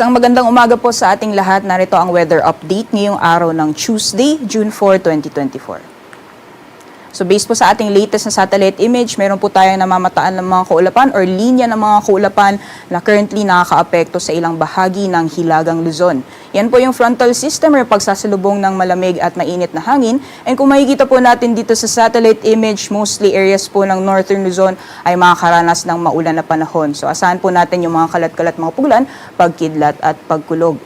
Isang magandang umaga po sa ating lahat. Narito ang weather update ngayong araw ng Tuesday, June 4, 2024. So based po sa ating latest na satellite image, meron po tayong namamataan ng mga kaulapan or linya ng mga kaulapan na currently nakakaapekto sa ilang bahagi ng Hilagang Luzon. Yan po yung frontal system or pagsasalubong ng malamig at mainit na hangin. And kung makikita po natin dito sa satellite image, mostly areas po ng northern Luzon ay makakaranas ng maulan na panahon. So asahan po natin yung mga kalat-kalat mga puglan, pagkidlat at pagkulog.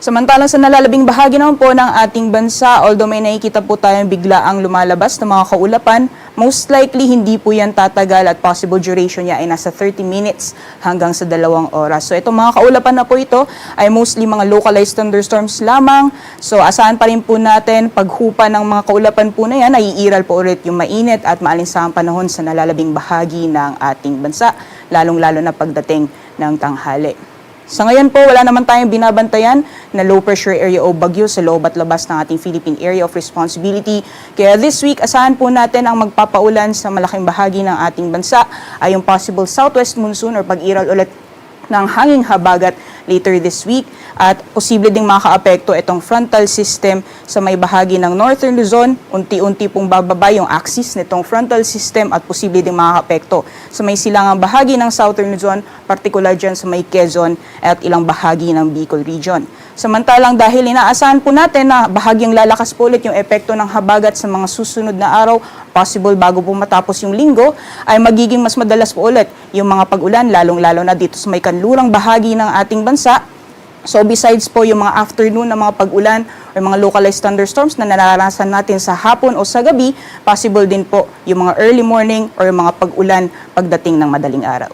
Samantalang sa nalalabing bahagi naman po ng ating bansa, although may nakikita po tayong biglaang lumalabas ng mga kaulapan, most likely hindi po yan tatagal at possible duration niya ay nasa 30 minutes hanggang sa 2 oras. So itong mga kaulapan na po ito ay mostly mga localized thunderstorms lamang. So asahan pa rin po natin paghupa ng mga kaulapan po na yan, naiiral po ulit yung mainit at maalinsahang panahon sa nalalabing bahagi ng ating bansa, lalong-lalo na pagdating ng tanghali. Sa ngayon po, wala naman tayong binabantayan na low pressure area o bagyo sa loob at labas ng ating Philippine Area of Responsibility. Kaya this week, asahan po natin ang magpapaulan sa malaking bahagi ng ating bansa ay yung possible southwest monsoon or pag-iral ulit ng hanging habagat later this week at posible ding makaapekto itong frontal system sa may bahagi ng northern Luzon. Unti-unti pong bababa yung axis nitong frontal system at posible ding makaapekto sa may silangang bahagi ng southern Luzon, particular dyan sa may Quezon at ilang bahagi ng Bicol region. Samantalang dahil inaasahan po natin na bahagyang lalakas po ulit yung epekto ng habagat sa mga susunod na araw, possible bago po matapos yung linggo, ay magiging mas madalas po ulit yung mga pag-ulan, lalong-lalo na dito sa may kanlurang bahagi ng ating bansa. So besides po yung mga afternoon na mga pag-ulan o mga localized thunderstorms na naranasan natin sa hapon o sa gabi, possible din po yung mga early morning or yung mga pag-ulan pagdating ng madaling araw.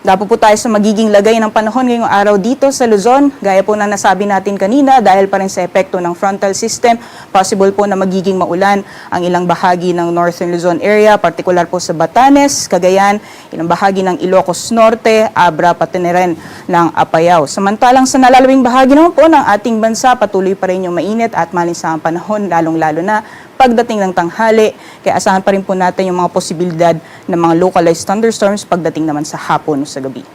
Dapo po tayo sa magiging lagay ng panahon ngayong araw dito sa Luzon. Gaya po na nasabi natin kanina, dahil pa rin sa epekto ng frontal system, possible po na magiging maulan ang ilang bahagi ng Northern Luzon area, particular po sa Batanes, Cagayan, ilang bahagi ng Ilocos Norte, Abra, pati na rin ng Apayao. Samantalang sa nalalawing bahagi naman po ng ating bansa, patuloy pa rin yung mainit at malinsahang panahon, lalong-lalo na pagdating ng tanghali. Kaya asahan pa rin po natin yung mga posibilidad ng mga localized thunderstorms pagdating naman sa hapon o sa gabi.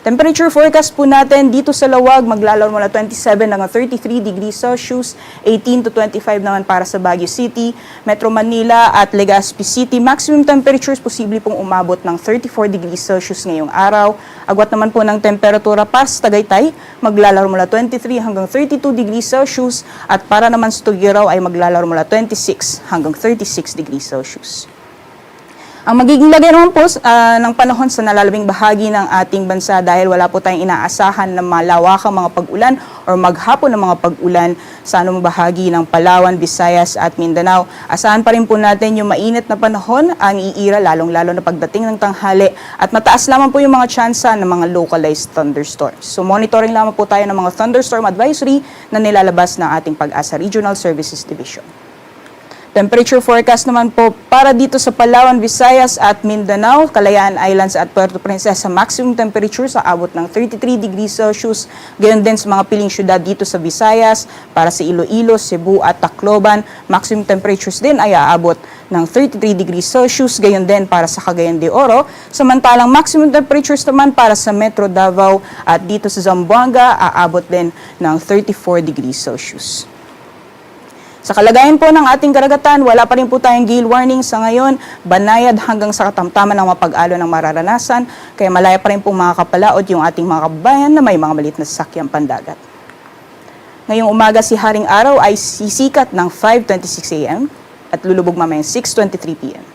Temperature forecast po natin dito sa Lawag, maglalaro mula 27 hanggang 33 degrees Celsius, 18 to 25 naman para sa Baguio City, Metro Manila at Legazpi City. Maximum temperatures posible pong umabot ng 34 degrees Celsius ngayong araw. Agwat naman po ng temperatura para sa Tagaytay, maglalaro mula 23 hanggang 32 degrees Celsius at para naman sa Tugigaraw ay maglalaro mula 26 hanggang 36 degrees Celsius. Ang magiging lagay naman po ng panahon sa nalalabing bahagi ng ating bansa dahil wala po tayong inaasahan na malawakang mga pag-ulan or maghapon ng mga pag-ulan sa anumang bahagi ng Palawan, Visayas at Mindanao. Asahan pa rin po natin yung mainit na panahon ang iira lalong-lalo na pagdating ng tanghali at mataas lamang po yung mga tsansa ng mga localized thunderstorms. So monitoring lamang po tayo ng mga thunderstorm advisory na nilalabas ng ating Pag-asa Regional Services Division. Temperature forecast naman po para dito sa Palawan, Visayas at Mindanao, Kalayaan Islands at Puerto Princesa, maximum temperature sa abot ng 33 degrees Celsius. Gayon din sa mga piling syudad dito sa Visayas, para sa Iloilo, Cebu at Tacloban, maximum temperatures din ay aabot ng 33 degrees Celsius. Gayon din para sa Cagayan de Oro. Samantalang maximum temperatures naman para sa Metro Davao at dito sa Zamboanga, aabot din ng 34 degrees Celsius. Sa kalagayan po ng ating karagatan, wala pa rin po tayong gale warning sa ngayon, banayad hanggang sa katamtaman ng mapag-alo ng mararanasan, kaya malaya pa rin po makakapalaot yung ating mga kababayan na may mga maliit na sasakyang pandagat. Ngayong umaga si Haring Araw ay sisikat ng 5:26 a.m. at lulubog mamayang 6:23 p.m.